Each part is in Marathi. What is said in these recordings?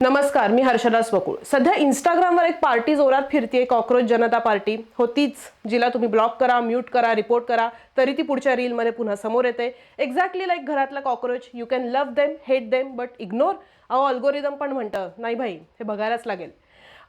नमस्कार, मी हर्षदा स्वकुळ. सध्या इंस्टाग्रामवर एक पार्टी जोरात फिरतीये, कॉकरोच जनता पार्टी. हो तीच, जिला तुम्ही ब्लॉक करा, म्यूट करा, रिपोर्ट करा, तरी ती पुढच्या रीलमध्ये पुन्हा समोर येते. एक्झॅक्टली लाईक घरातला cockroach. You can love them, hate them, but ignore. अहो, अल्गोरिदम पण म्हणतं नाही भाई, हे बघायलाच लागेल.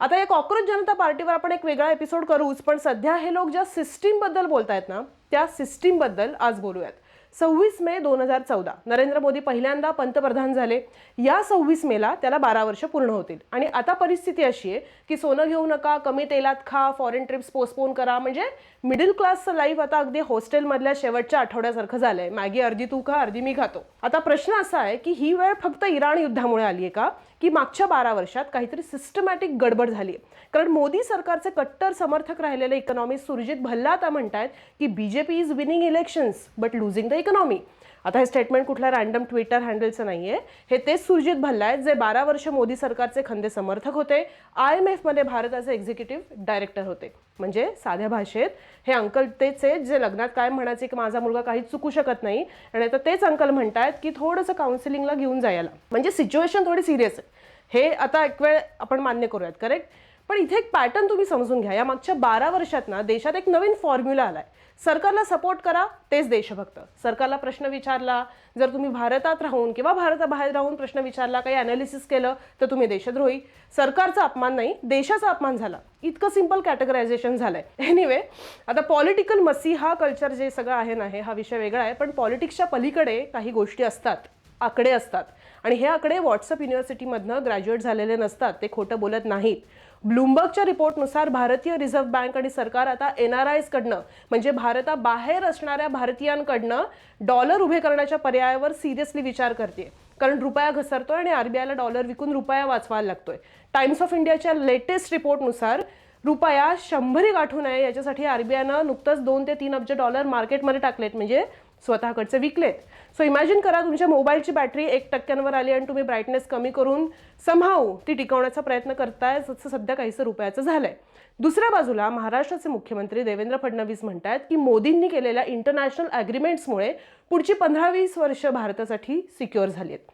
आता या कॉकरोच जनता पार्टीवर आपण एक वेगळा एपिसोड करूच, पण सध्या हे लोक ज्या सिस्टीमबद्दल बोलतायत ना, त्या सिस्टीमबद्दल आज बोलूयात. 26 मे 2014 नरेंद्र मोदी पहिल्यांदा पंतप्रधान झाले. या 26 मेला त्याला 12 वर्ष पूर्ण होतील. आणि आता परिस्थिती अशी आहे की सोनं घेऊ नका, कमी तेलात खा, फॉरेन ट्रिप्स पोस्टपोन करा. म्हणजे मिडल क्लासचं लाईफ आता अगदी हॉस्टेलमधल्या शेवटच्या आठवड्यासारखं झालंय. मॅगी अर्धी तू खा, अर्धी मी खातो. आता प्रश्न असा आहे की ही वेळ फक्त इराण युद्धामुळे आली आहे का, की मागच्या 12 वर्षात काहीतरी सिस्टमॅटिक गडबड झाली आहे? कारण मोदी सरकारचे कट्टर समर्थक राहिलेले इकॉनॉमिस्ट सुरजित भल्ला आता म्हणतायत की BJP is winning elections but losing the economy. आता हे स्टेटमेंट कुठल्या रॅन्डम ट्विटर हँडलचं नाहीये. हे तेच सुरजित भल्ला आहेत जे 12 वर्ष मोदी सरकारचे खंदे समर्थक होते. IMF मध्ये भारताचे एक्झिक्युटिव्ह डायरेक्टर होते. म्हणजे साध्या भाषेत हे अंकल तेच आहेत जे लग्नात काय म्हणायचे की माझा मुलगा काहीच चुकू शकत नाही, आणि आता तेच अंकल म्हणतायत की थोडंसं काउन्सिलिंगला घेऊन जायला. म्हणजे सिच्युएशन थोडी सिरियस आहे. हे आता एक वेळ आपण मान्य करूयात, करेक्ट. पण इथे एक पॅटर्न तुम्ही समजून घ्या. या मागच्या 12 वर्षात ना देशात एक नवीन फॉर्म्युला आलाय. सरकारला सपोर्ट करा तेच देशभक्त. सरकारला प्रश्न विचारला, जर तुम्ही भारतात राहून किंवा भारताबाहेर राहून प्रश्न विचारला, काही अनालिसिस केलं, तर तुम्ही देशद्रोही. सरकारचा अपमान नाही, देशाचा अपमान झाला. इतकं सिंपल कॅटेगरायझेशन झालंय. एनिवे, आता पॉलिटिकल मसीहा कल्चर जे सगळं आहे ना, हा विषय वेगळा आहे. पण पॉलिटिक्सच्या पलीकडे काही गोष्टी असतात, आकडे असतात. आणि हे आकडे व्हॉट्सअप युनिव्हर्सिटीमधनं ग्रॅज्युएट झालेले नसतात, ते खोटं बोलत नाहीत. ब्लूमबर्गच्या रिपोर्टनुसार भारतीय रिझर्व्ह बँक आणि सरकार आता NRIs कडनं, म्हणजे भारताबाहेर असणाऱ्या भारतीयांकडनं डॉलर उभे करण्याच्या पर्यायावर सिरियसली विचार करते. कारण रुपया घसरतोय आणि RBIला डॉलर विकून रुपया वाचवायला लागतोय. टाइम्स ऑफ इंडियाच्या लेटेस्ट रिपोर्टनुसार रुपया 100 गाठू नये याच्यासाठी RBIनं नुकतंच 2 ते 3 अब्ज डॉलर मार्केटमध्ये टाकलेत, म्हणजे स्वतःकडचे विकलेत. सो इमॅजिन करा, तुमच्या मोबाईलची बॅटरी 1% आली आणि तुम्ही ब्राईटनेस कमी करून समहाऊ ती टिकवण्याचा प्रयत्न करताय, जसं सध्या काहीसं रुपयाचं झालंय. दुसऱ्या बाजूला महाराष्ट्राचे मुख्यमंत्री देवेंद्र फडणवीस म्हणतात की मोदींनी केलेल्या इंटरनॅशनल ॲग्रीमेंट्समुळे पुढची 15-20 वर्ष भारतासाठी सिक्युअर झाली आहेत.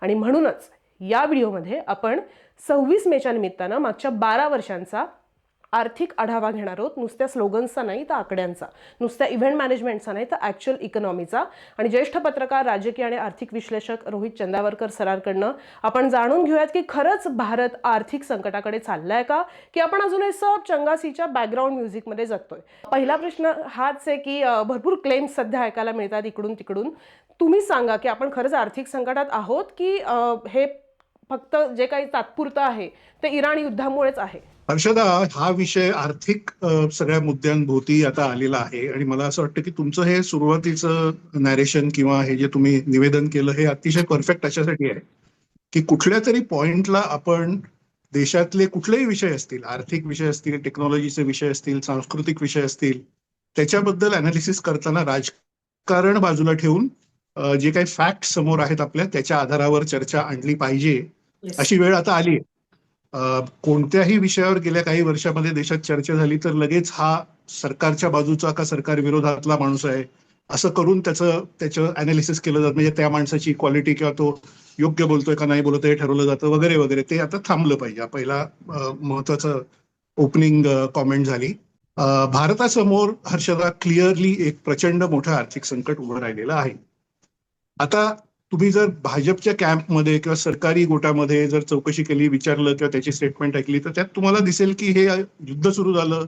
आणि म्हणूनच या व्हिडिओमध्ये आपण 26 मेच्या निमित्तानं मागच्या 12 वर्षांचा आर्थिक आढावा घेणार आहोत. नुसत्या स्लोगन्सचा नाही तर आकड्यांचा, नुसत्या इव्हेंट मॅनेजमेंटचा नाही तर ॲक्च्युअल इकॉनॉमीचा. आणि ज्येष्ठ पत्रकार, राजकीय आणि आर्थिक विश्लेषक रोहित चंदावरकर सरांकडनं आपण जाणून घेऊयात की खरंच भारत आर्थिक संकटाकडे चाललाय का, की आपण अजूनही सब चंगासीच्या बॅकग्राऊंड म्युझिकमध्ये जगतोय. पहिला प्रश्न हाच आहे की भरपूर क्लेम्स सध्या ऐकायला मिळतात इकडून तिकडून. तुम्ही सांगा की आपण खरंच आर्थिक संकटात आहोत की हे फक्त जे काही तात्पुरतं आहे ते इराण युद्धामुळेच आहे? हर्षदा, हा विषय आर्थिक सगळ्या मुद्द्यांभोवती आता आलेला आहे. आणि मला असं वाटतं की तुमचं हे सुरुवातीचं नॅरेशन किंवा हे जे तुम्ही निवेदन केलं हे अतिशय परफेक्ट अशासाठी आहे की कुठल्या तरी पॉइंटला आपण देशातले कुठलेही विषय असतील, आर्थिक विषय असतील, टेक्नॉलॉजीचे विषय असतील, सांस्कृतिक विषय असतील, त्याच्याबद्दल अनालिसिस करताना राजकारण बाजूला ठेवून जे काही फॅक्ट समोर आहेत आपल्या, त्याच्या आधारावर चर्चा आणली पाहिजे. अशी वेळ आता आली आहे. कोणत्याही विषयावर गेल्या काही वर्षामध्ये देशात चर्चा झाली तर लगेच हा सरकारच्या बाजूचा का सरकार विरोधातला माणूस आहे असं करून त्याचं अनालिसिस केलं जातं. म्हणजे त्या माणसाची क्वालिटी किंवा तो योग्य बोलतोय का नाही बोलतोय ठरवलं जातं वगैरे वगैरे. ते आता थांबलं पाहिजे. पहिला महत्वाचं ओपनिंग कॉमेंट झाली. भारतासमोर हर्षदा क्लिअरली एक प्रचंड मोठं आर्थिक संकट उभं राहिलेलं आहे. आता तुम्ही जर भाजपच्या कॅम्पमध्ये किंवा सरकारी गोटामध्ये जर चौकशी केली, विचारलं किंवा त्याची स्टेटमेंट ऐकली तर त्यात तुम्हाला दिसेल की हे युद्ध सुरू झालं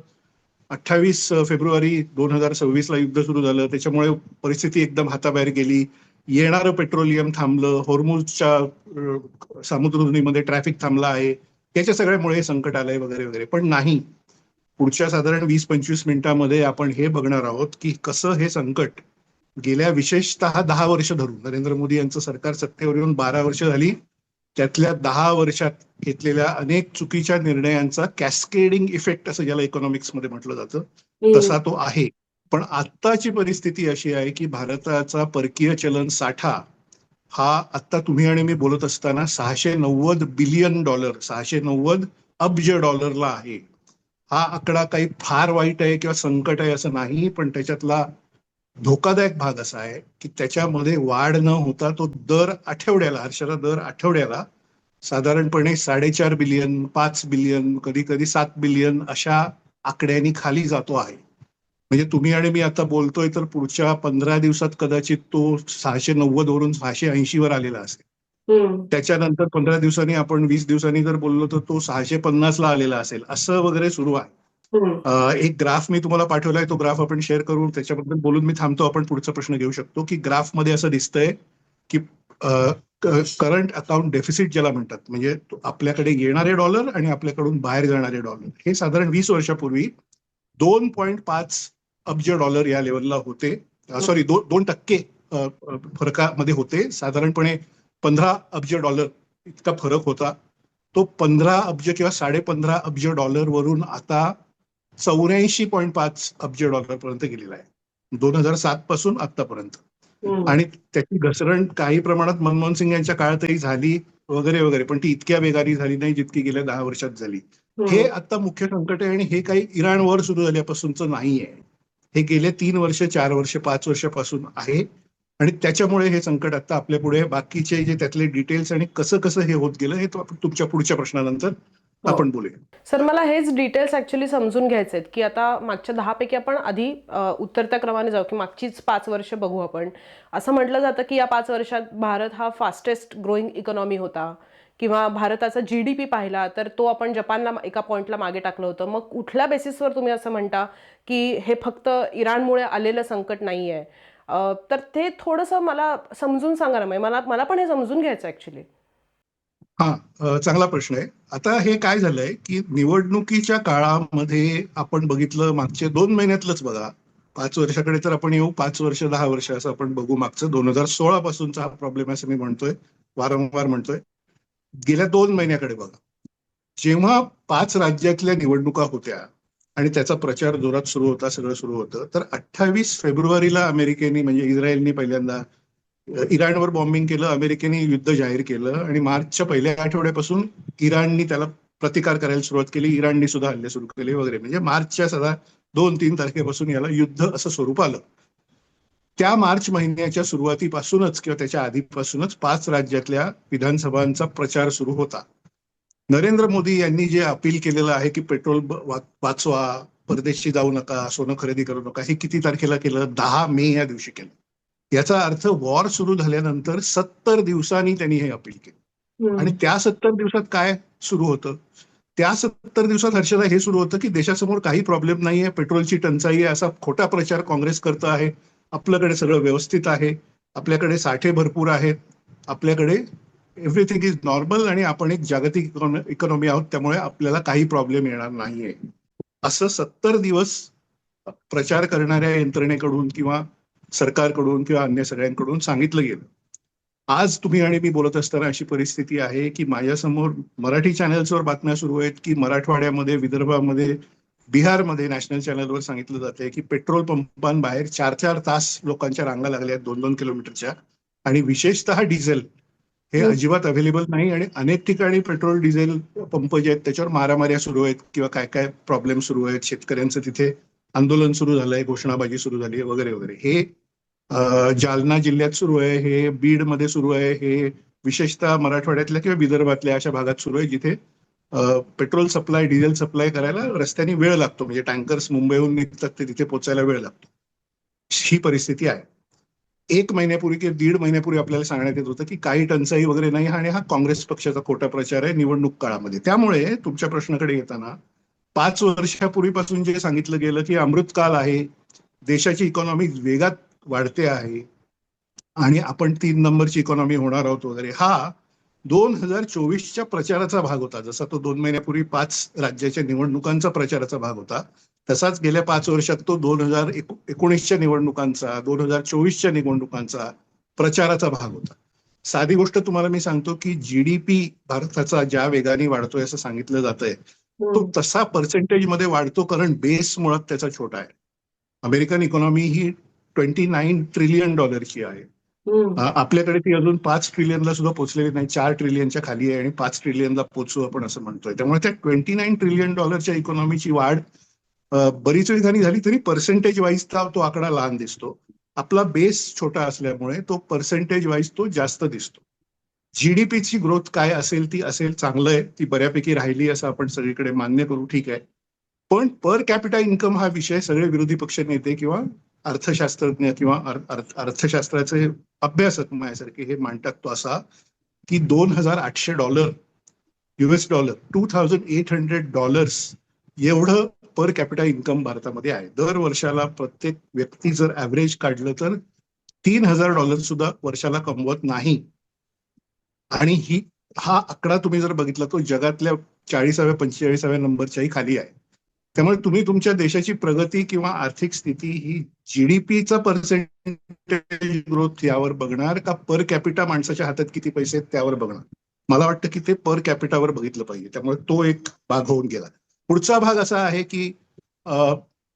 28 फेब्रुवारी 2026 युद्ध सुरू झालं. त्याच्यामुळे परिस्थिती एकदम हाताबाहेर गेली. येणारं पेट्रोलियम थांबलं, होर्मुझच्या समुद्रधुनीमध्ये ट्रॅफिक थांबला आहे, याच्या सगळ्यामुळे संकट आलंय वगैरे वगैरे. पण नाही, पुढच्या साधारण 20-25 मिनिटांमध्ये आपण हे बघणार आहोत की कसं हे संकट गेल्या विशेषतः 10 वर्ष धरून, नरेंद्र मोदी यांचं सरकार सत्तेवर येऊन 12 वर्ष झाली, त्यातल्या 10 वर्षात घेतलेल्या अनेक चुकीच्या निर्णयांचा कॅस्केडिंग इफेक्ट असं ज्याला इकॉनॉमिक्समध्ये म्हटलं जातं तसा तो आहे. पण आत्ताची परिस्थिती अशी आहे की भारताचा परकीय चलन साठा हा आत्ता तुम्ही आणि मी बोलत असताना $690 बिलियन, $690 अब्ज आहे. हा आकडा काही फार वाईट आहे किंवा संकट आहे असं नाही, पण त्याच्यातला धोकादायक भाग असा आहे की त्याच्यामध्ये वाढ न होता तो दर आठवड्याला साधारणपणे 4.5 बिलियन, 5 बिलियन, कधी कधी 7 बिलियन अशा आकड्यांनी खाली जातो आहे. म्हणजे तुम्ही आणि मी आता बोलतोय तर पुढच्या 15 दिवसात कदाचित तो 690 वरून 680 वर आलेला असेल. त्याच्यानंतर 15 दिवसांनी, आपण 20 दिवसांनी जर बोललो तर तो 650 ला आलेला असेल, असं वगैरे सुरू आहे. एक ग्राफ मी तुम्हाला पाठवलाय, तो ग्राफ आपण शेअर करू, त्याच्याबद्दल बोलून मी थांबतो. आपण पुढचा प्रश्न घेऊ शकतो. की ग्राफमध्ये असं दिसतंय की करंट अकाउंट डेफिसिट ज्याला म्हणतात, म्हणजे आपल्याकडे येणारे डॉलर आणि आपल्याकडून बाहेर जाणारे डॉलर, हे साधारण 20 वर्षापूर्वी 2.5 अब्ज डॉलर या लेवलला होते. सॉरी, 2% फरकामध्ये होते. साधारणपणे 15 अब्ज डॉलर इतका फरक होता. तो 15 अब्ज किंवा 15.5 अब्ज डॉलर वरून आता 84.5 अब्ज डॉलर पर्यंत गेलेला आहे 2007 पासून आतापर्यंत. आणि त्याची घसरण काही प्रमाणात मनमोहन सिंग यांच्या काळातही झाली वगैरे वगैरे, पण ती इतक्या वेगाने झाली नाही जितकी गेल्या 10 वर्षात झाली. हे आता मुख्य संकट आहे आणि हे काही इराण वर सुरू झाल्यापासूनचं नाही आहे. हे गेले 3 वर्ष, 4 वर्ष, 5 वर्षापासून आहे. आणि त्याच्यामुळे हे संकट आता आपल्या पुढे. बाकीचे जे त्यातले डिटेल्स आणि कसं कसं हे होत गेलं, हे तुमच्या पुढच्या प्रश्नानंतर आपण बोलूया. सर, मला हेच डिटेल्स ऍक्च्युली समजून घ्यायचे आहेत की आता मागच्या 10 पैकी आपण आधी उतरत्या क्रमाने जाऊ की मागचीच 5 वर्ष बघू आपण. असं म्हटलं जातं की या 5 वर्षात भारत हा फास्टेस्ट ग्रोईंग इकॉनॉमी होता, किंवा भारताचा GDP पाहिला तर तो आपण जपानला एका पॉइंटला मागे टाकलं होतं. मग कुठल्या बेसिसवर तुम्ही असं म्हणता की हे फक्त इराणमुळे आलेलं संकट नाही आहे? तर ते थोडंसं मला समजून सांगा ना. मला पण हे समजून घ्यायचं ऍक्च्युली. चांगला प्रश्न आहे. आता हे काय झालंय की निवडणुकीच्या काळामध्ये आपण बघितलं, मागचे 2 महिन्यातलंच बघा, 5 वर्षाकडे तर आपण येऊ, 5 वर्ष 10 वर्ष असं आपण बघू मागचं. 2016 पासूनचा हा प्रॉब्लेम असं मी म्हणतोय, वारंवार म्हणतोय. गेल्या 2 महिन्याकडे बघा. जेव्हा 5 राज्यातल्या निवडणुका होत्या आणि त्याचा प्रचार जोरात सुरू होता, सगळं सुरू होतं, तर 28 फेब्रुवारीला अमेरिकेने, म्हणजे इस्रायलने पहिल्यांदा इराणवर बॉम्बिंग केलं, अमेरिकेने युद्ध जाहीर केलं आणि मार्चच्या पहिल्या आठवड्यापासून इराणनी त्याला प्रतिकार करायला सुरुवात केली. इराणनी सुद्धा हल्ले सुरू केले वगैरे. म्हणजे मार्चच्या 2-3 तारखेपासून याला युद्ध असं स्वरूप आलं. त्या मार्च महिन्याच्या सुरुवातीपासूनच किंवा त्याच्या आधीपासूनच 5 राज्यातल्या विधानसभांचा प्रचार सुरू होता. नरेंद्र मोदी यांनी जे अपील केलेलं आहे की पेट्रोल वाचवा, परदेशी जाऊ नका, सोनं खरेदी करू नका, हे किती तारखेला केलं? 10 मे या दिवशी केलं. याचा अर्थ वॉर सुरू झाल्यानंतर 70 दिवसांनी त्यांनी हे अपील केलं. आणि त्या 70 दिवसात काय सुरू होतं? त्या 70 दिवसात हर्षदा हे सुरू होतं की देशासमोर काही प्रॉब्लेम नाहीये, पेट्रोलची टंचाई आहे, असा खोटा प्रचार काँग्रेस करतं आहे. आपल्याकडे सगळं व्यवस्थित आहे, आपल्याकडे साठे भरपूर आहेत, आपल्याकडे एव्हरीथिंग इज नॉर्मल आणि आपण एक जागतिक इकॉनॉमी आहोत, त्यामुळे आपल्याला काही प्रॉब्लेम येणार नाहीये, असं 70 दिवस प्रचार करणाऱ्या यंत्रणेकडून किंवा सरकारकडून किंवा अन्य सगळ्यांकडून सांगितलं गेलं. आज तुम्ही आणि मी बोलत असताना अशी परिस्थिती आहे की माझ्यासमोर मराठी चॅनल्सवर बातम्या सुरू आहेत की मराठवाड्यामध्ये, विदर्भामध्ये, बिहारमध्ये नॅशनल चॅनलवर सांगितलं जातंय की पेट्रोल पंपांबाहेर 4-4 तास लोकांच्या रांगा लागल्या आहेत 2-2 किलोमीटरच्या. आणि विशेषतः डिझेल हे अजिबात अवेलेबल नाही. आणि अनेक ठिकाणी पेट्रोल डिझेल पंप जे आहेत त्याच्यावर मारामाऱ्या सुरू आहेत किंवा काय काय प्रॉब्लेम सुरू आहेत. शेतकऱ्यांचं तिथे आंदोलन सुरू झालंय, घोषणाबाजी सुरू झाली आहे वगैरे वगैरे. हे जालना जिल्ह्यात सुरू आहे, हे बीडमध्ये सुरू आहे, हे विशेषतः मराठवाड्यातल्या किंवा विदर्भातल्या अशा भागात सुरू आहे जिथे पेट्रोल सप्लाय, डिझेल सप्लाय करायला रस्त्याने वेळ लागतो. म्हणजे टँकर्स मुंबईहून निघतात ते तिथे पोहोचायला वेळ लागतो. ही परिस्थिती आहे. 1 महिन्यापूर्वी किंवा 1.5 महिन्यापूर्वी आपल्याला सांगण्यात येत होतं की काही टंचाई वगैरे नाही, आणि हा काँग्रेस पक्षाचा खोटा प्रचार आहे निवडणूक काळामध्ये. त्यामुळे तुमच्या प्रश्नाकडे येताना 5 वर्षापूर्वीपासून जे सांगितलं गेलं की अमृतकाल आहे, देशाची इकॉनॉमी वेगात वाढते आहे आणि आपण 3 नंबरची इकॉनॉमी होणार आहोत वगैरे, हा 2024च्या प्रचाराचा भाग होता. जसा तो 2 महिन्यापूर्वी 5 राज्याच्या निवडणुकांचा प्रचाराचा भाग होता, तसाच गेल्या 5 वर्षात तो 2019च्या निवडणुकांचा, 2024च्या निवडणुकांचा प्रचाराचा भाग होता. साधी गोष्ट तुम्हाला मी सांगतो की GDP भारताचा ज्या वेगाने वाढतोय असं सांगितलं जातंय, तो तसा पर्सेंटेजमध्ये वाढतो कारण बेस मुळात त्याचा छोटा आहे. अमेरिकन इकॉनॉमी ही 29 ट्रिलियन डॉलरची आहे. आपल्याकडे ती अजून 5 ट्रिलियनला सुद्धा पोहोचलेली नाही, 4 ट्रिलियनच्या खाली आहे आणि 5 ट्रिलियनला पोहोचू आपण असं म्हणतोय. त्यामुळे त्या 29 ट्रिलियन डॉलरच्या इकॉनॉमीची वाढ बरीच वेगाने झाली तरी पर्सेंटेज वाईज तो आकडा लहान दिसतो. आपला बेस छोटा असल्यामुळे तो पर्सेंटेज वाईज तो जास्त दिसतो. जीडीपीची ग्रोथ काय असेल ती असेल, चांगलं आहे, ती बऱ्यापैकी राहिली असं आपण सगळीकडे मान्य करू, ठीक आहे. पण पर कॅपिटा इन्कम हा विषय सगळे विरोधी पक्ष नेते किंवा अर्थशास्त्रज्ञ किंवा अर्थशास्त्राचे अभ्यासक माझ्यासारखे हे मांडतात तो असा की $2,800 US, $2,800 एवढं पर कॅपिटा इन्कम भारतामध्ये आहे. दर वर्षाला प्रत्येक व्यक्ती जर ऍव्हरेज काढलं तर $3,000 सुद्धा वर्षाला कमवत नाही. आणि हा आकडा तुम्ही जर बघितला तो जगातल्या 40व्या-45व्या नंबरच्याही खाली आहे. त्यामुळे तुम्ही तुमच्या देशाची प्रगती किंवा आर्थिक स्थिती ही जीडीपीचा पर्सेंटेज ग्रोथ यावर बघणार का पर कॅपिटा माणसाच्या हातात किती पैसे आहेत त्यावर बघणार? मला वाटतं की ते पर कॅपिटावर बघितलं पाहिजे. त्यामुळे तो एक भाग होऊन गेला. पुढचा भाग असा आहे की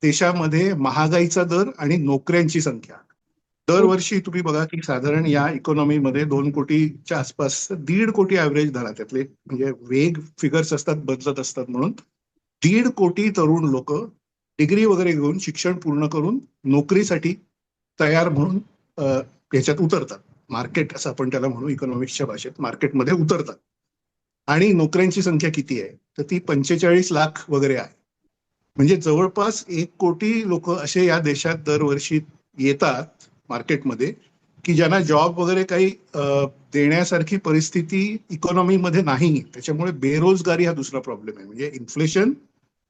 देशामध्ये महागाईचा दर आणि नोकऱ्यांची संख्या. दरवर्षी तुम्ही बघा की साधारण या इकॉनॉमीमध्ये 2 कोटीच्या आसपास 1.5 कोटी ऍव्हरेज धरा त्यातले, म्हणजे वेग फिगर्स असतात, बदलत असतात, म्हणून 1.5 कोटी तरुण लोक डिग्री वगैरे घेऊन शिक्षण पूर्ण करून नोकरीसाठी तयार म्हणून याच्यात उतरतात. मार्केट असं आपण त्याला म्हणू इकॉनॉमिक्सच्या भाषेत, मार्केटमध्ये उतरतात. आणि नोकऱ्यांची संख्या किती आहे तर ती 45 लाख वगैरे आहे. म्हणजे जवळपास 1 कोटी लोक असे या देशात दरवर्षी येतात मार्केटमध्ये की ज्यांना जॉब वगैरे काही देण्यासारखी परिस्थिती इकॉनॉमीमध्ये नाही. त्याच्यामुळे बेरोजगारी हा दुसरा प्रॉब्लेम आहे. म्हणजे इन्फ्लेशन,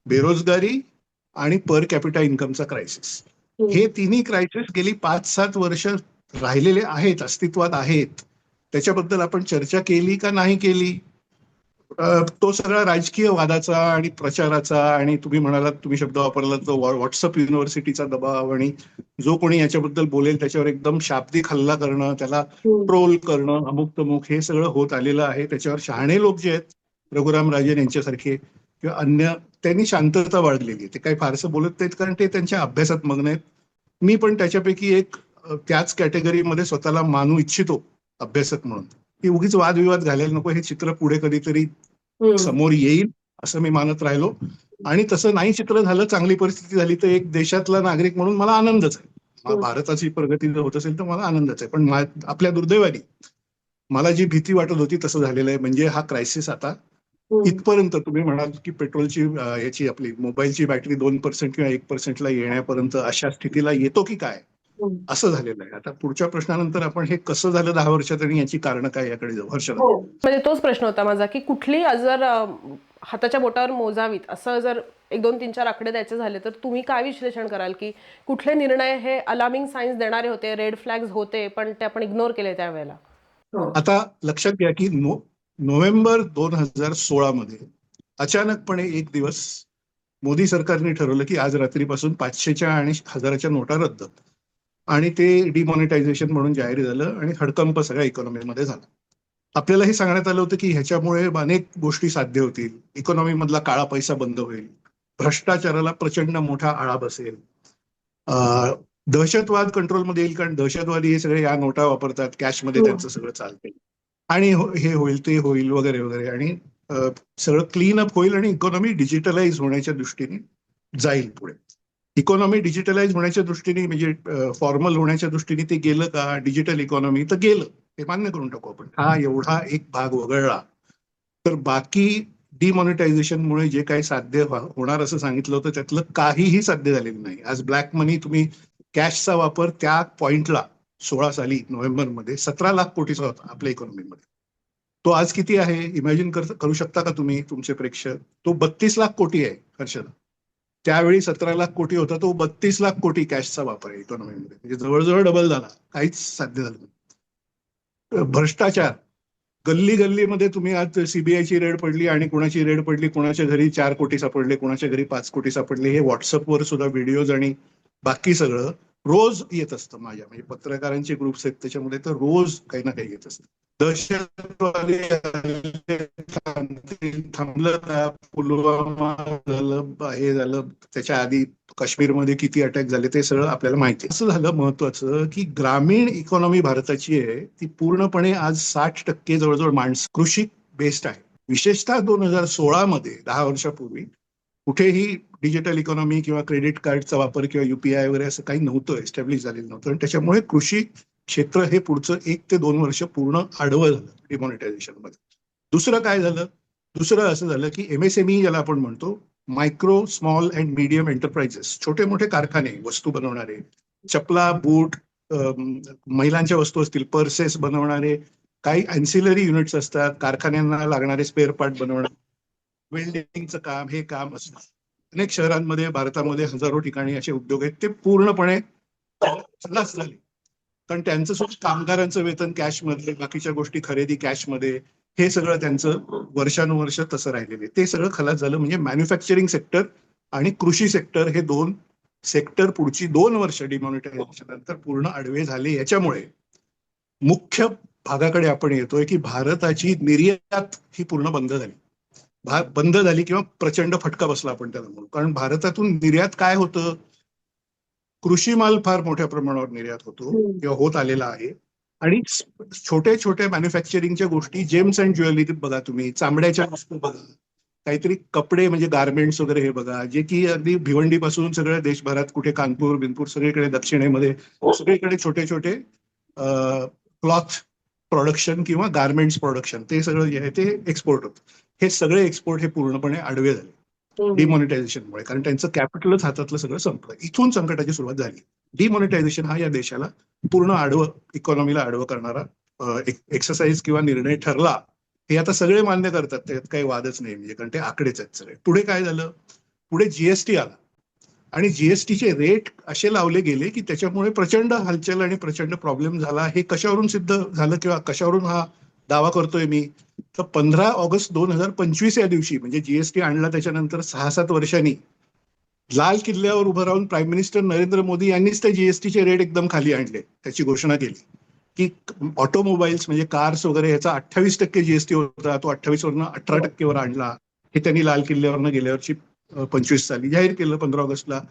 बेरोजगारी आणि पर कॅपिटा इन्कमचा क्रायसिस, हे तिन्ही क्रायसिस गेली 5-7 वर्ष राहिलेले आहेत, अस्तित्वात आहेत. त्याच्याबद्दल आपण चर्चा केली का नाही केली, तो सगळा राजकीय वादाचा आणि प्रचाराचा, आणि तुम्ही म्हणालात, तुम्ही शब्द वापरला तो व्हॉट्सअप युनिव्हर्सिटीचा दबाव, आणि जो कोणी याच्याबद्दल बोलेल त्याच्यावर एकदम शाब्दिक हल्ला करणं, त्याला ट्रोल करणं, अमुक तमुक, हे सगळं होत आलेलं आहे. त्याच्यावर शहाणे लोक जे आहेत, रघुराम राजन यांच्यासारखे किंवा अन्य, त्यांनी शांतता बाळगलेली आहे. ते काही फारसं बोलत नाहीत कारण ते त्यांच्या अभ्यासात मग्न आहेत. मी पण त्याच्यापैकी एक त्याच कॅटेगरीमध्ये स्वतःला मानू इच्छितो अभ्यासक म्हणून, की उगीच वादविवाद घालायला नको, हे चित्र पुढे कधीतरी समोर येईल असं मी मानत राहिलो. आणि तसं नाही चित्र झालं, चांगली परिस्थिती झाली तर एक देशातला नागरिक म्हणून मला आनंदच आहे. भारताची प्रगती जर होत असेल तर मला आनंदच आहे. पण आपल्या दुर्दैवाने मला जी भीती वाटत होती तसं झालेलं आहे. म्हणजे हा क्रायसिस आता इथपर्यंत, तुम्ही म्हणाल की पेट्रोलची याची आपली मोबाईलची बॅटरी 2% किंवा 1%ला येण्यापर्यंत अशा स्थितीला येतो की काय, असं झालेलं आहे. आता पुढच्या प्रश्नानंतर आपण हे कसं झालं 10 वर्षात आणि याची कारणं काय याकडे जाऊ. हर्षदा, म्हणजे तोच प्रश्न होता माझा की कुठली जर हाताच्या बोटावर मोजावीत असं जर 1, 2, 3, 4 आकडे द्यायचे झाले तर तुम्ही काय विश्लेषण कराल की कुठले निर्णय हे अलार्मिंग साईन्स देणारे होते, रेड फ्लॅग्स होते, पण ते आपण इग्नोर केले त्यावेळेला? आता लक्षात घ्या की नोव्हेंबर 2016 मध्ये अचानकपणे एक दिवस मोदी सरकारने ठरवलं की आज रात्रीपासून 500च्या आणि 1000च्या नोटा रद्द, आणि ते डिमॉनिटायझेशन म्हणून जाहीर झालं आणि हडकंप सगळ्या इकॉनॉमीमध्ये झाला. आपल्याला हे सांगण्यात आलं होतं की ह्याच्यामुळे अनेक गोष्टी साध्य होतील, इकॉनॉमी मधला काळा पैसा बंद होईल, भ्रष्टाचाराला प्रचंड मोठा आळा बसेल, दहशतवाद कंट्रोलमध्ये येईल, कारण दहशतवादी हे सगळे या नोटा वापरतात, कॅशमध्ये त्यांचं सगळं चालते, आणि हे होईल ते होईल वगैरे वगैरे, आणि सगळं क्लीन अप होईल आणि इकॉनॉमी डिजिटलाइज होण्याच्या दृष्टीने जाईल पुढे. इकॉनॉमी डिजिटलाइज होण्याच्या दृष्टीने, म्हणजे फॉर्मल होण्याच्या दृष्टीने ते गेलं का डिजिटल इकॉनॉमी, तर गेलं, ते मान्य करून टाकू आपण. हा एवढा एक भाग वगळला तर बाकी डिमॉनिटायझेशनमुळे जे काही साध्य होणार असं सांगितलं होतं त्यातलं काहीही साध्य झालेलं नाही. आज ब्लॅक मनी, तुम्ही कॅशचा वापर त्या पॉइंटला 16 साली नोव्हेंबरमध्ये 17 लाख कोटीचा होता आपल्या इकॉनॉमीमध्ये. तो आज किती आहे इमॅजिन करू शकता का तुम्ही, तुमचे प्रेक्षक? तो 32 लाख कोटी आहे हर्षदा. त्यावेळी 17 लाख कोटी होता, तो 32 लाख कोटी कॅशचा वापर आहे इकॉनॉमीमध्ये, म्हणजे जवळजवळ डबल झाला. काहीच साध्य झालं नाही. भ्रष्टाचार, गल्ली गल्लीमध्ये तुम्ही आज सीबीआयची रेड पडली आणि कुणाची रेड पडली, कुणाच्या घरी 4 कोटी सापडले, कुणाच्या घरी 5 कोटी सापडले, हे व्हॉट्सअपवर सुद्धा व्हिडिओज आणि बाकी सगळं रोज येत असतं. माझ्या म्हणजे पत्रकारांचे ग्रुप्स आहेत त्याच्यामध्ये तर रोज काही ना काही येत असतं. दहशतवादी थांबलं का, पुलवामा झालं, हे झालं, त्याच्या आधी काश्मीरमध्ये किती अटॅक झाले ते सगळं आपल्याला माहिती आहे. असं झालं महत्वाचं की ग्रामीण इकॉनॉमी भारताची आहे ती पूर्णपणे आज 60% जवळजवळ माणसं कृषी बेस्ड आहे. विशेषतः 2016 मध्ये 10 वर्षापूर्वी कुठेही डिजिटल इकॉनॉमी किंवा क्रेडिट कार्डचा वापर किंवा युपीआय वगैरे असं काही नव्हतं, एस्टॅब्लिश झालेलं नव्हतं, आणि त्याच्यामुळे कृषी क्षेत्र हे पुढचं 1 ते 2 वर्ष पूर्ण आडवं झालं डिमॉनिटायझेशन मध्ये. दुसरं काय झालं? दुसरं असं झालं की MSME ज्याला आपण म्हणतो, micro small and medium enterprises, छोटे मोठे कारखाने, वस्तू बनवणारे, चपला, बूट, महिलांच्या वस्तू असतील, पर्सेस बनवणारे, काही अँसिलरी युनिट्स असतात, कारखान्यांना लागणारे स्पेअर पार्ट बनवणारे, वेल्डिंगचं काम, हे काम असतं. अनेक शहरांमध्ये, भारतामध्ये हजारो ठिकाणी असे उद्योग आहेत, ते पूर्णपणे खलास झाले. कारण त्यांचं सुद्धा कामगारांचं वेतन कॅशमध्ये, बाकीच्या गोष्टी खरेदी कॅशमध्ये, हे सगळं त्यांचं वर्षानुवर्ष तसं राहिलेले, ते सगळं खलास झालं. म्हणजे मॅन्युफॅक्चरिंग सेक्टर आणि कृषी सेक्टर हे 2 सेक्टर पुढची 2 वर्ष डिमॉनिटायझेशन नंतर पूर्ण आडवे झाले. याच्यामुळे मुख्य भागाकडे आपण येतोय की भारताची निर्यात ही पूर्ण बंद झाली. बंद झाली किंवा प्रचंड फटका बसला आपण त्याला म्हणू. कारण भारतातून निर्यात काय होतं? कृषी माल फार मोठ्या प्रमाणावर निर्यात होतो किंवा होत आलेला आहे. आणि छोटे छोटे मॅन्युफॅक्चरिंगच्या गोष्टी, जेम्स अँड ज्वेलरी बघा तुम्ही, चामड्याच्या वस्तू बघा, काहीतरी कपडे म्हणजे गार्मेंट्स वगैरे हे बघा, जे की अगदी भिवंडीपासून सगळ्या देशभरात, कुठे कानपूर बिनपूर सगळीकडे, दक्षिणेमध्ये सगळीकडे छोटे छोटे क्लॉथ प्रोडक्शन किंवा गार्मेंट्स प्रोडक्शन, ते सगळं जे आहे ते एक्सपोर्ट होतं. हे सगळे एक्सपोर्ट हे पूर्णपणे आडवे झाले डिमॉनिटायझेशनमुळे. कारण त्यांचं कॅपिटलच हातातलं सगळं संपलं. इथून संकटाची सुरुवात झाली. डिमॉनिटायझेशन हा या देशाला पूर्ण आडवं, इकॉनॉमीला आडवं करणारा एक्सरसाइज किंवा निर्णय ठरला. हे आता सगळे मान्य करतात, त्यात काही वादच नाही. म्हणजे कारण ते आकडेच आहेत सगळे. पुढे काय झालं? पुढे जीएसटी आला आणि जीएसटीचे रेट असे लावले गेले की त्याच्यामुळे प्रचंड हालचाल आणि प्रचंड प्रॉब्लेम झाला. हे कशावरून सिद्ध झालं किंवा कशावरून हा दावा करतोय मी? तर 15 ऑगस्ट 2025 या दिवशी, म्हणजे जीएसटी आणला त्याच्यानंतर 6-7 वर्षांनी, लाल किल्ल्यावर उभं राहून प्राईम मिनिस्टर नरेंद्र मोदी यांनीच त्या जीएसटीचे रेट एकदम खाली आणले. त्याची घोषणा केली की ऑटोमोबाईल्स म्हणजे कार्स वगैरे याचा 28% जीएसटी होता, तो 28 वरनं 18% आणला. हे त्यांनी लाल किल्ल्यावरनं गेल्या वर्षी 25 साली जाहीर केलं 15 ऑगस्टला.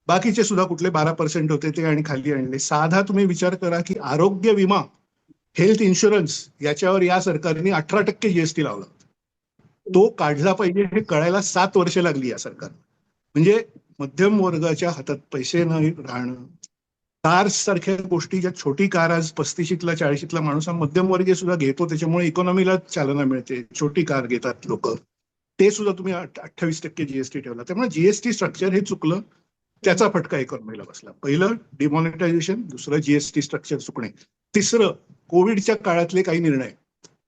बाकीचे सुद्धा कुठले 12% होते ते आणि खाली आणले. साधा तुम्ही विचार करा की आरोग्य विमा, हेल्थ इन्शुरन्स, याच्यावर या सरकारने 18% जीएसटी लावला. तो काढला पाहिजे हे कळायला 7 वर्ष लागली या सरकारला. म्हणजे मध्यम वर्गाच्या हातात पैसे न राहणं, कार्स सारख्या गोष्टी, ज्या छोटी कार आज 35ला 40ला माणूस हा मध्यमवर्गीय सुद्धा घेतो, त्याच्यामुळे इकॉनॉमीला चालना मिळते. छोटी कार घेतात लोक, ते सुद्धा तुम्ही 28% जीएसटी ठेवला. त्यामुळे जीएसटी स्ट्रक्चर हे चुकलं, त्याचा फटका इकॉनॉमीला बसला. पहिलं डिमॉनिटायझेशन, दुसरं जीएसटी स्ट्रक्चर चुकणे, तिसरं कोविडच्या काळातले काही निर्णय,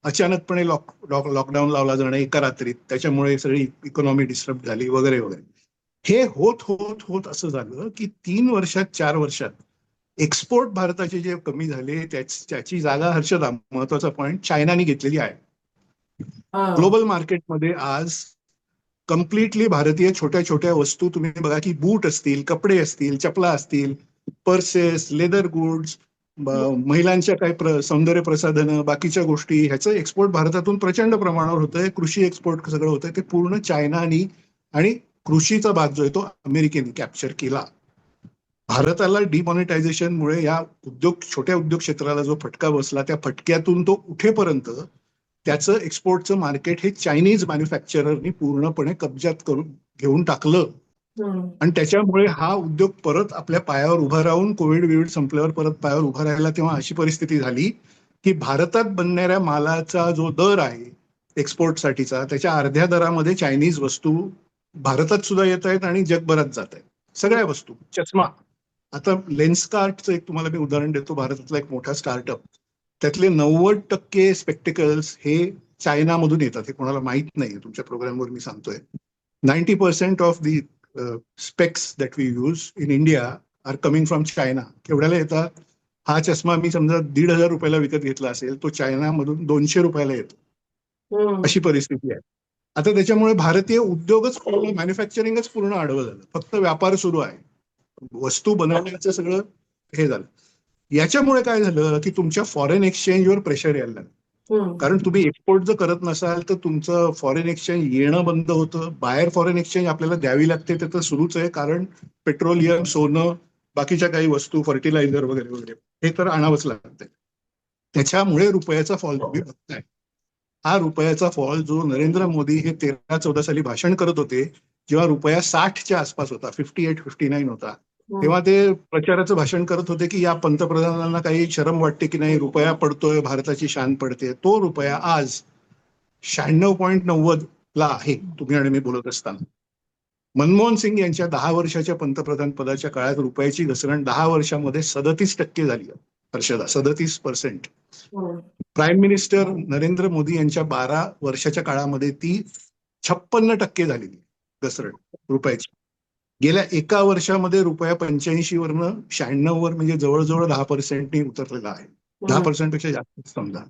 अचानकपणे लॉकडाऊन लावला जाणं एका रात्रीत, त्याच्यामुळे सगळी इकॉनॉमी डिस्टर्ब झाली वगैरे वगैरे. हे होत होत होत असं झालं की 3 वर्षात 4 वर्षात एक्सपोर्ट भारताचे जे कमी झाले, त्याची जागा, हर्षदा, महत्वाचा पॉइंट, चायनाने घेतलेली आहे. ग्लोबल मार्केटमध्ये आज कम्प्लिटली भारतीय छोट्या छोट्या वस्तू तुम्ही बघा की बूट असतील, कपडे असतील, चपला असतील, पर्सेस, लेदर गुड्स, महिलांच्या काही सौंदर्य प्रसाधनं, बाकीच्या गोष्टी, ह्याचं एक्सपोर्ट भारतातून प्रचंड प्रमाणावर होतंय. कृषी एक्सपोर्ट सगळं होतंय ते पूर्ण चायनानी, आणि कृषीचा भाग जो आहे तो अमेरिकेने कॅप्चर केला. भारताला डिमॉनिटायझेशनमुळे या छोट्या उद्योग क्षेत्राला जो फटका बसला, त्या फटक्यातून तो उठेपर्यंत त्याचं एक्सपोर्टचं मार्केट हे चायनीज मॅन्युफॅक्चररनी पूर्णपणे कब्जात घेऊन टाकलं. आणि त्याच्यामुळे हा उद्योग परत आपल्या पायावर उभा राहून, कोविड संपल्यावर परत पायावर उभा राहिला. तेव्हा अशी परिस्थिती झाली की भारतात बनणाऱ्या मालाचा जो दर आहे एक्सपोर्टसाठीचा, त्याच्या अर्ध्या दरामध्ये चायनीज वस्तू भारतात सुद्धा येत आहेत आणि जगभरात जात आहेत. सगळ्या वस्तू, चष्मा, आता लेन्सकार्टचं एक तुम्हाला मी उदाहरण देतो, भारतातला एक मोठा स्टार्टअप, त्यातले 90% स्पेक्टिकल्स हे चायनामधून येतात. हे कोणाला माहित नाही, तुमच्या प्रोग्रामवर मी सांगतोय. 90% of the specs that we use in India are coming from China. केवढ्याला येतात? हा चष्मा मी समजा 1,500 रुपयाला विकत घेतला असेल, तो चायनामधून 200 रुपयाला येतो. अशी परिस्थिती आहे आता. त्याच्यामुळे भारतीय उद्योगच पूर्ण, मॅन्युफॅक्चरिंगच पूर्ण आडवं झालं. फक्त व्यापार सुरू आहे, वस्तू बनवण्याचं सगळं हे झालं. याच्यामुळे काय झालं की तुमच्या फॉरेन एक्सचेंजवर प्रेशर यायला लागलं. कारण तुम्ही एक्सपोर्ट जर करत नसाल तर तुमचं फॉरेन एक्सचेंज येणं बंद होतं. बाहेर फॉरेन एक्सचेंज आपल्याला द्यावी लागते, ते तर सुरूच आहे. कारण पेट्रोलियम, सोनं, बाकीच्या काही वस्तू, फर्टिलायझर वगैरे वगैरे, हे तर आणावंच लागतंय. त्याच्यामुळे रुपयाचा फॉल तुम्ही बघताय. हा रुपयाचा फॉल जो नरेंद्र मोदी हे 13-14 साली भाषण करत होते, जेव्हा रुपया 60च्या आसपास होता, 58-59 होता, तेव्हा ते प्रचाराचं भाषण करत होते की या पंतप्रधानांना काही शरम वाटते की नाही, रुपया पडतोय, भारताची शान पडते. तो रुपया आज 96.90 ला आहे तुम्ही आणि मी बोलत असताना. मनमोहन सिंग यांच्या 10 वर्षाच्या पंतप्रधान पदाच्या काळात रुपयाची घसरण 10 वर्षामध्ये 37% झाली. हर्षदा, 37%. प्राईम मिनिस्टर नरेंद्र मोदी यांच्या 12 वर्षाच्या काळामध्ये ती 56% झालेली घसरण रुपयाची. गेल्या एका वर्षामध्ये रुपया 85 वरनं 96 वर, म्हणजे जवळजवळ 10%नी उतरलेला आहे. 10% पेक्षा जास्त समजा.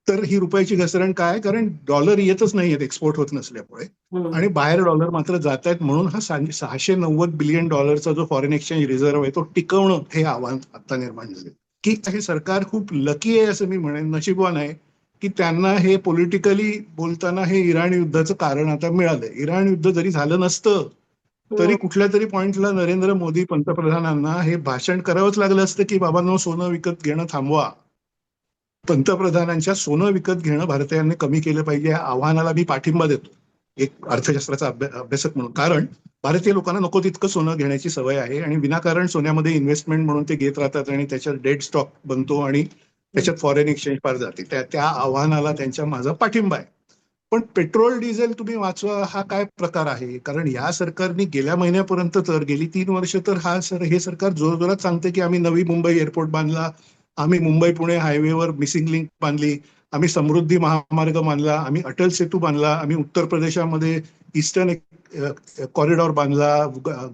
तर ही रुपयाची घसरण काय? कारण डॉलर येतच नाहीयेत एक्सपोर्ट होत नसल्यामुळे, आणि बाहेर डॉलर मात्र जात आहेत. म्हणून हा $690 बिलियन जो फॉरेन एक्सचेंज रिझर्व्ह आहे तो टिकवणं हे आव्हान आता निर्माण झाले. की हे सरकार खूप लकी आहे असं मी म्हणेन, नशीबवान आहे की त्यांना हे पॉलिटिकली बोलताना हे इराण युद्धाचं कारण आता मिळालंय. इराण युद्ध जरी झालं नसतं तरी कुठल्या तरी पॉइंटला नरेंद्र मोदी पंतप्रधानांना हे भाषण करावंच लागलं असतं की बाबांनो, सोनं विकत घेणं थांबवा. पंतप्रधानांच्या सोनं विकत घेणं भारतीयांनी कमी केलं पाहिजे. या आव्हानाला मी पाठिंबा देतो एक अर्थशास्त्राचा अभ्यासक म्हणून. कारण भारतीय लोकांना नको तितकं सोनं घेण्याची सवय आहे आणि विनाकारण सोन्यामध्ये इन्व्हेस्टमेंट म्हणून ते घेत राहतात आणि त्याच्यात डेड स्टॉक बनतो आणि त्याच्यात फॉरेन एक्सचेंज फार जाते. त्या आव्हानाला त्यांच्या माझा पाठिंबा आहे. पण पेट्रोल डिझेल तुम्ही वाचवा हा काय प्रकार आहे? कारण या सरकारने गेल्या महिन्यापर्यंत तर गेली 3 वर्ष तर हे सरकार जोरजोरात सांगते की आम्ही नवी मुंबई एअरपोर्ट बांधला, आम्ही मुंबई पुणे हायवेवर मिसिंग लिंक बांधली, आम्ही समृद्धी महामार्ग बांधला, आम्ही अटल सेतू बांधला, आम्ही उत्तर प्रदेशामध्ये ईस्टर्न कॉरिडॉर बांधला,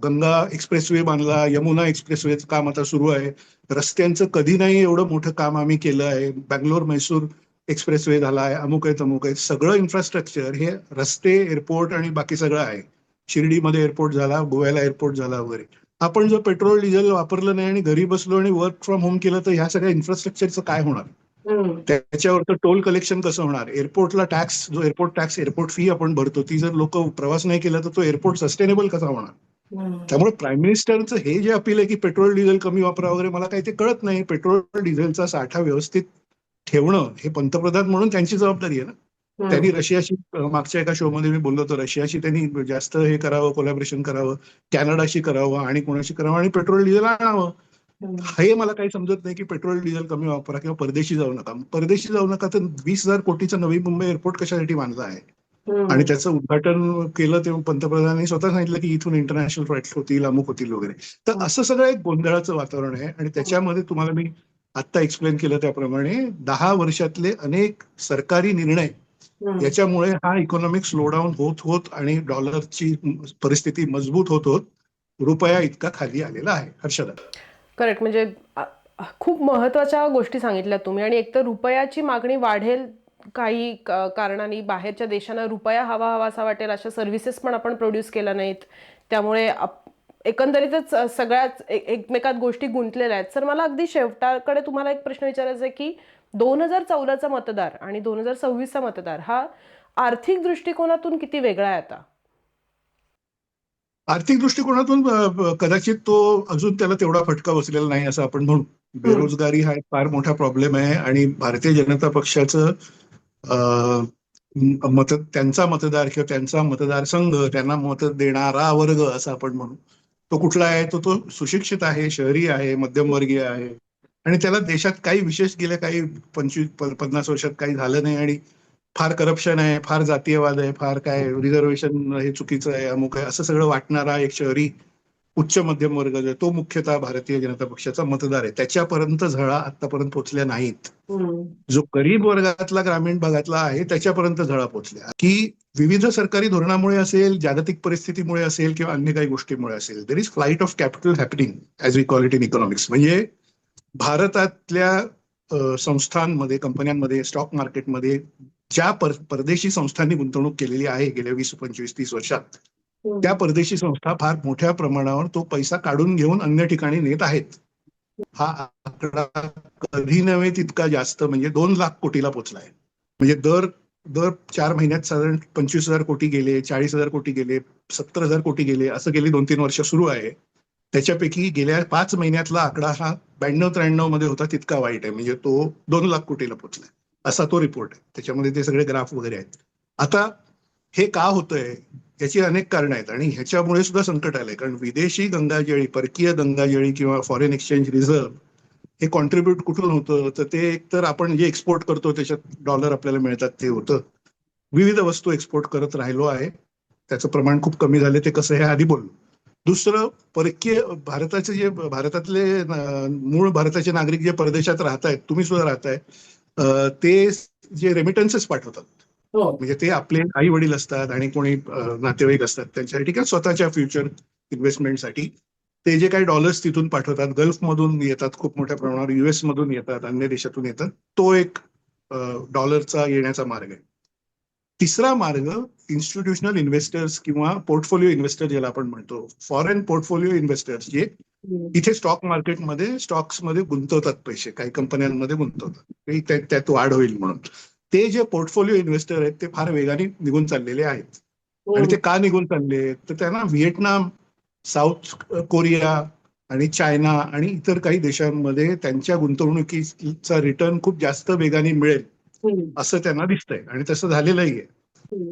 गंगा एक्सप्रेसवे बांधला, यमुना एक्सप्रेसवेचं काम आता सुरू आहे. रस्त्यांचं कधी नाही एवढं मोठं काम आम्ही केलं आहे. बँगलोर मैसूर एक्सप्रेसवे झाला आहे, अमुक आहे तमुक आहे. सगळं इन्फ्रास्ट्रक्चर हे रस्ते, एअरपोर्ट आणि बाकी सगळं आहे. शिर्डीमध्ये एअरपोर्ट झाला, गोव्याला एअरपोर्ट झाला वगैरे. आपण जर पेट्रोल डिझेल वापरलं नाही आणि घरी बसलो आणि वर्क फ्रॉम होम केलं तर ह्या सगळ्या इन्फ्रास्ट्रक्चरचं काय होणार? त्याच्यावर टोल कलेक्शन कसं होणार? एअरपोर्टला टॅक्स, जो एअरपोर्ट टॅक्स, एअरपोर्ट फी आपण भरतो, ती जर लोक प्रवास नाही केला तर तो एअरपोर्ट सस्टेनेबल कसा होणार? त्यामुळे प्राईम मिनिस्टरचं हे जे अपील आहे की पेट्रोल डिझेल कमी वापरा वगैरे, मला काही ते कळत नाही. पेट्रोल डिझेलचा साठा व्यवस्थित ठेवणं हे पंतप्रधान म्हणून त्यांची जबाबदारी आहे ना. त्यांनी रशियाशी, मागच्या एका शो मध्ये मी बोललो होतो, रशियाशी त्यांनी जास्त हे करावं, कोलॅबरेशन करावं, कॅनडाशी करावं आणि कोणाशी करावं आणि पेट्रोल डिझेल आणावं. हे मला काही समजत नाही की पेट्रोल डिझेल कमी वापरा किंवा परदेशी जाऊ नका. परदेशी जाऊ नका तर 20,000 कोटीचं नवी मुंबई एअरपोर्ट कशासाठी बांधलं आहे? आणि त्याचं उद्घाटन केलं तेव्हा पंतप्रधानांनी स्वतः सांगितलं की इथून इंटरनॅशनल फ्लाईट होतील, अमुक होतील वगैरे. तर असं सगळं एक गोंधळाचं वातावरण आहे आणि त्याच्यामध्ये तुम्हाला मी आता एक्सप्लेन केलं त्याप्रमाणे 10 वर्षातले अनेक सरकारी निर्णय याच्यामुळे हा इकॉनॉमिक स्लोडाऊन होत होत आणि डॉलरची परिस्थिती मजबूत होत होत रुपया इतका खाली आलेला आहे. हर्षदा, करेक्ट. म्हणजे खूप महत्त्वाच्या गोष्टी सांगितल्या तुम्ही. आणि एकतर रुपयाची मागणी वाढेल, काही कारणाने बाहेरच्या देशांना रुपया हवा असा वाटेल अशा सर्व्हिसेस पण आपण प्रोड्यूस केल्या नाहीत. त्यामुळे एकंदरीतच सगळ्याच एकमेकात गोष्टी गुंतलेल्या आहेत. सर, मला अगदी शेवटाकडे तुम्हाला एक प्रश्न विचारायचा आहे की 2014चा मतदार आणि 2026चा मतदार हा आर्थिक दृष्टिकोनातून किती वेगळा आहे आता? आर्थिक दृष्टिकोनातून कदाचित तो अजून त्याला तेवढा फटका बसलेला नाही असं आपण म्हणू. बेरोजगारी हा एक फार मोठा प्रॉब्लेम आहे आणि भारतीय जनता पक्षाचं त्यांचा मतदार किंवा त्यांचा मतदारसंघ, त्यांना मत देणारा वर्ग असं आपण म्हणू, तो कुठला आहे? तो सुशिक्षित आहे, शहरी आहे, मध्यमवर्गीय आहे आणि त्याला देशात काही विशेष गेल्या काही 25-50 वर्षात काही झालं नाही आणि फार करप्शन आहे, फार जातीयवाद आहे, फार काय रिझर्वेशन हे चुकीचं आहे, अमुक आहे, असं सगळं वाटणारा एक शहरी उच्च मध्यम वर्ग जो आहे तो मुख्यतः भारतीय जनता पक्षाचा मतदार आहे. त्याच्यापर्यंत झळा आतापर्यंत पोहोचल्या नाहीत. जो गरीब वर्गातला, ग्रामीण भागातला आहे त्याच्यापर्यंत झळा पोहोचल्या. की विविध सरकारी धोरणामुळे असेल, जागतिक परिस्थितीमुळे असेल किंवा अन्य काही गोष्टीमुळे असेल, there is flight of capital happening as we call it in economics. म्हणजे भारतातल्या संस्थांमध्ये, कंपन्यांमध्ये, स्टॉक मार्केटमध्ये ज्या परदेशी संस्थांनी गुंतवणूक केलेली आहे गेल्या 20, 25, 30 वर्षात, त्या परदेशी संस्था फार मोठ्या प्रमाणावर तो पैसा काढून घेऊन अन्य ठिकाणी नेत आहेत. हा आकडा कधी नव्हे तितका जास्त, म्हणजे 2 लाख कोटीला पोहोचलाय. म्हणजे दर 4 महिन्यात साधारण 25,000 कोटी गेले, 40,000 कोटी गेले, 70,000 कोटी गेले, असं गेली 2-3 वर्ष सुरू आहे. त्याच्यापैकी गेल्या 5 महिन्यातला आकडा हा 92-93 मध्ये होता, तितका वाईट आहे. म्हणजे तो 2 लाख कोटीला पोहोचलाय असा तो रिपोर्ट आहे. त्याच्यामध्ये ते सगळे ग्राफ वगैरे आहेत. आता हे का होतंय? याची अनेक कारणं आहेत आणि ह्याच्यामुळे सुद्धा संकट आलंय. कारण विदेशी गंगाजळी, परकीय गंगाजळी किंवा फॉरेन एक्सचेंज रिझर्व्ह हे कॉन्ट्रीब्युट कुठून होतं, तर ते एकतर आपण जे एक्सपोर्ट करतो त्याच्यात डॉलर आपल्याला मिळतात ते होतं. विविध वस्तू एक्सपोर्ट करत राहिलो आहे, त्याचं प्रमाण खूप कमी झाले, ते कसं हे आधी बोललो. दुसरं, परकीय भारताचे जे भारतातले मूळ भारताचे नागरिक जे परदेशात राहत आहेत, तुम्ही सुद्धा राहताय, ते जे रेमिटन्सेस पाठवतात, म्हणजे ते आपले आई वडील असतात आणि कोणी नातेवाईक असतात त्यांच्यासाठी किंवा स्वतःच्या फ्युचर इन्व्हेस्टमेंटसाठी ते जे काही डॉलर्स तिथून पाठवतात, गल्फमधून येतात खूप मोठ्या प्रमाणावर, US मधून येतात, अन्य देशातून येतात, तो एक डॉलरचा येण्याचा मार्ग आहे. तिसरा मार्ग इन्स्टिट्यूशनल इन्व्हेस्टर्स किंवा पोर्टफोलिओ इन्व्हेस्टर ज्याला आपण म्हणतो, फॉरेन पोर्टफोलिओ इन्व्हेस्टर्स जे इथे स्टॉक मार्केटमध्ये स्टॉक्समध्ये गुंतवतात पैसे, काही कंपन्यांमध्ये गुंतवतात, त्यात वाढ होईल म्हणून. ते जे पोर्टफोलिओ इन्व्हेस्टर आहेत ते फार वेगाने निघून चाललेले आहेत. आणि ते का निघून चालले, तर त्यांना व्हिएटनाम, साऊथ कोरिया आणि चायना आणि इतर काही देशांमध्ये त्यांच्या गुंतवणुकीचा रिटर्न खूप जास्त वेगाने मिळेल असं त्यांना दिसतंय आणि तसं झालेलंही आहे.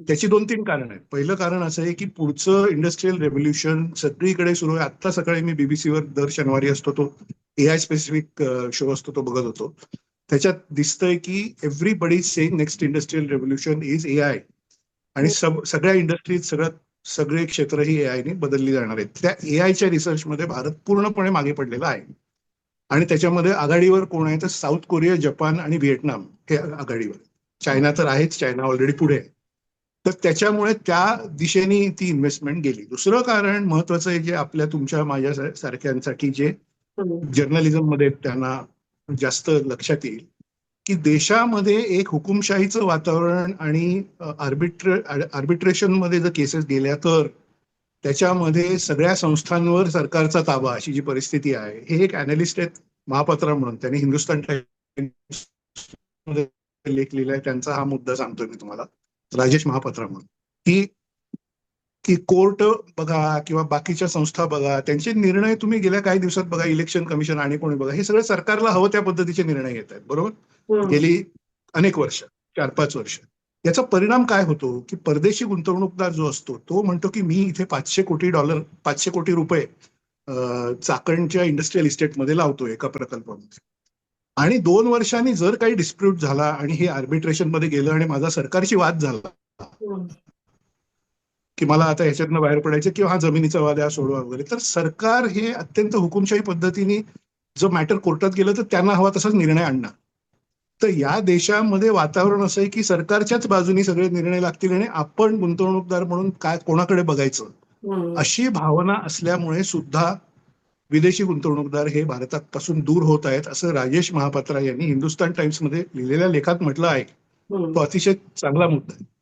त्याची 2-3 कारण आहेत. पहिलं कारण असं आहे की पुढचं इंडस्ट्रियल रेव्होल्युशन सगळीकडे सुरू आहे. आत्ता सकाळी मी बीबीसीवर दर शनिवारी असतो तो AI स्पेसिफिक शो असतो, तो बघत होतो. त्याच्यात दिसतंय की everybody saying next industrial revolution is AI आणि सगळ्या इंडस्ट्रीज सगळे क्षेत्र ही AI ने बदलली जाणार आहेत. त्या AIच्या रिसर्चमध्ये भारत पूर्णपणे मागे पडलेला आहे आणि त्याच्यामध्ये आघाडीवर कोण आहे, तर साऊथ कोरिया, जपान आणि व्हिएटनाम हे आघाडीवर. चायना तर आहेच, चायना ऑलरेडी पुढे आहे. तर त्याच्यामुळे त्या दिशेने ती इन्व्हेस्टमेंट गेली. दुसरं कारण महत्वाचं आहे, जे आपल्या तुमच्या माझ्या सारख्यांसाठी जे जर्नलिझम मध्ये त्यांना जास्त लक्षात येईल, की देशामध्ये एक हुकुमशाहीचं वातावरण आणि आर्बिट्रेशन मध्ये जर केसेस गेल्या तर त्याच्यामध्ये सगळ्या संस्थांवर सरकारचा ताबा, अशी जी परिस्थिती आहे. हे एक अॅनालिस्ट आहेत महापात्रा म्हणून, त्यांनी हिंदुस्थान टाइम्स मध्ये लेख लिहिलाय, त्यांचा हा मुद्दा सांगतोय मी तुम्हाला, राजेश महापात्रा म्हणून, की कोर्ट बघा किंवा बाकीच्या संस्था बघा, त्यांचे निर्णय तुम्ही गेल्या काही दिवसात बघा, इलेक्शन कमिशन आणि कोणी बघा, हे सगळं सरकारला हवं त्या पद्धतीचे निर्णय घेत आहेत, बरोबर, गेली अनेक वर्ष, 4-5 वर्ष. याचा परिणाम काय होतो, की परदेशी गुंतवणूकदार जो असतो तो म्हणतो की मी इथे $500 कोटी रुपये चाकणच्या इंडस्ट्रियल इस्टेटमध्ये लावतो एका प्रकल्पामध्ये, आणि 2 वर्षांनी जर काही डिस्प्यूट झाला आणि हे आर्बिट्रेशन मध्ये गेलं आणि माझा सरकारशी वाद झाला की मला आता ह्याच्यातनं बाहेर पडायचं किंवा हा जमिनीचा वाद आहे सोडवा वगैरे, तर सरकार हे अत्यंत हुकुमशाही पद्धतीने जर मॅटर कोर्टात गेलं तर त्यांना हवा तसाच निर्णय आणणार. तर या देशामध्ये वातावरण असं आहे की सरकारच्याच बाजूनी सगळे निर्णय लागतील आणि आपण गुंतवणूकदार म्हणून काय कोणाकडे बघायचं, अशी भावना असल्यामुळे सुद्धा विदेशी गुंतवणूकदार हे भारतापासून दूर होत आहेत, असं राजेश महापात्रा यांनी हिंदुस्थान टाइम्स मध्ये लिहिलेल्या लेखात म्हटलं आहे. तो अतिशय चांगला मुद्दा आहे.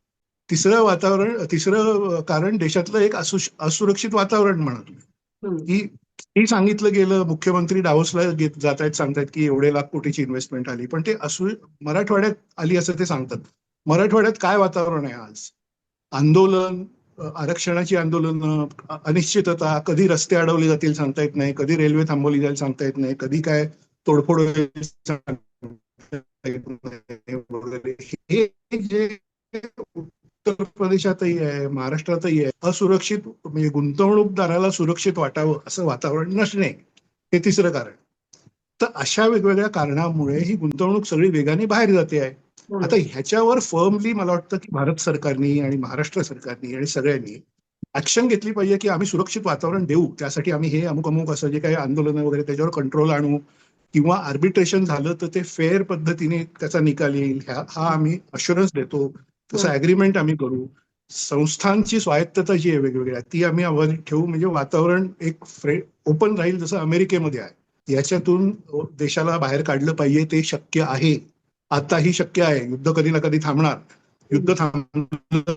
तिसरं कारण देशातलं एक असुरक्षित वातावरण म्हणा तुम्ही, की सांगितलं गेलं, मुख्यमंत्री डावोसला जात आहेत, सांगतायत की एवढे लाख कोटीची इन्व्हेस्टमेंट आली, पण ते मराठवाड्यात आली असं ते सांगतात. मराठवाड्यात काय वातावरण आहे आज? आंदोलन, आरक्षणाची आंदोलन, अनिश्चितता, कधी रस्ते अडवले जातील सांगता येत नाही, कधी रेल्वे थांबवली जाईल सांगता येत नाही, कधी काय तोडफोड होईल सांगता येत नाही वगैरे. हे जे उत्तर प्रदेशातही आहे, महाराष्ट्रातही आहे, असुरक्षित, म्हणजे गुंतवणूकदाराला सुरक्षित वाटावं असं वातावरण नसणे, हे तिसरं कारण. तर अशा वेगवेगळ्या कारणामुळे ही गुंतवणूक सगळी वेगाने बाहेर जाते आहे. आता ह्याच्यावर फर्मली मला वाटतं की भारत सरकारनी आणि महाराष्ट्र सरकारनी आणि सगळ्यांनी ऍक्शन घेतली पाहिजे की आम्ही सुरक्षित वातावरण देऊ, त्यासाठी आम्ही हे अमुक असं जे काही आंदोलन वगैरे त्याच्यावर कंट्रोल आणू, किंवा आर्बिट्रेशन झालं तर ते फेअर पद्धतीने त्याचा निकाल येईल, हा आम्ही अश्युरन्स देतो, तसं अग्रीमेंट आम्ही करू. संस्थांची स्वायत्तता जी आहे वेगवेगळ्या, ती आम्ही अबाधित ठेवू, म्हणजे वातावरण एक ओपन राहील जसं अमेरिकेमध्ये आहे. याच्यातून देशाला बाहेर काढलं पाहिजे, ते शक्य आहे, आताही शक्य आहे. युद्ध कधी ना कधी थांबणार, युद्ध थांबलं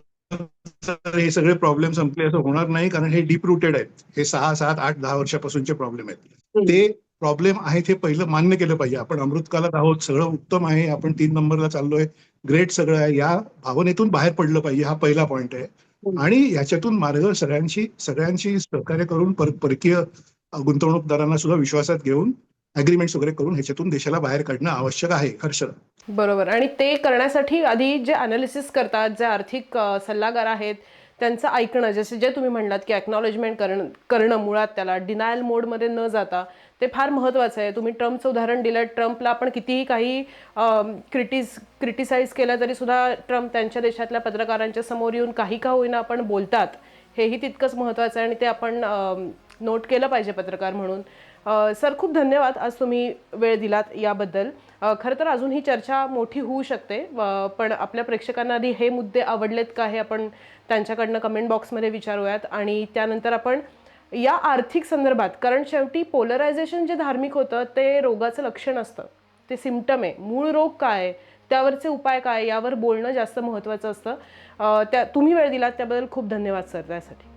तर हे सगळे प्रॉब्लेम संपले असं होणार नाही, कारण हे डीप रुटेड आहेत, हे 6, 7, 8, 10 वर्षापासूनचे प्रॉब्लेम आहेत. ते प्रॉब्लेम आहेत हे पहिलं मान्य केलं पाहिजे. आपण अमृतकालात आहोत, सगळं उत्तम आहे, आपण 3 नंबरला चाललोय, ग्रेट सगळं आहे, या भावनेतून बाहेर पडलं पाहिजे, हा पहिला पॉइंट आहे. आणि याच्यातून मार्ग सगळ्यांशी सहकार्य करून परकीय गुंतवणूकदारांना सुद्धा विश्वासात घेऊन अग्रीमेंट्स वगैरे करून ह्याच्यातून देशाला बाहेर काढणं आवश्यक आहे. हर्षद, बरोबर. आणि ते करण्यासाठी आधी जे अनालिसिस करतात, जे आर्थिक सल्लागार आहेत, त्यांचं ऐकणं, जसे जे तुम्ही म्हणलात की एक्नॉलेजमेंट करणं मुळात त्याला डिनायल मोडमध्ये न जाता, ते फार महत्त्वाचं आहे. तुम्ही ट्रम्पचं उदाहरण दिलं. ट्रम्पला आपण कितीही काही क्रिटिसाइज केलं तरी सुद्धा ट्रम्प त्यांच्या देशातल्या पत्रकारांच्या समोर येऊन काही का होईना आपण बोलतात, हेही तितकंच महत्त्वाचं आहे आणि ते आपण नोट केलं पाहिजे पत्रकार म्हणून. सर, खूप धन्यवाद आज तुम्ही वेळ दिलात याबद्दल. खरं तर अजून ही चर्चा मोठी होऊ शकते, पण आपल्या प्रेक्षकांना आधी हे मुद्दे आवडलेत का हे आपण त्यांच्याकडनं कमेंट बॉक्समध्ये विचारूयात आणि त्यानंतर आपण या आर्थिक संदर्भात, कारण शेवटी पोलरायझेशन जे धार्मिक होतं ते रोगाचं लक्षण असतं, ते सिम्पटम आहे. मूळ रोग काय आहे, त्यावरचे उपाय काय, यावर बोलणं जास्त महत्त्वाचं असतं. तुम्ही वेळ दिलात त्याबद्दल खूप धन्यवाद सर त्यासाठी.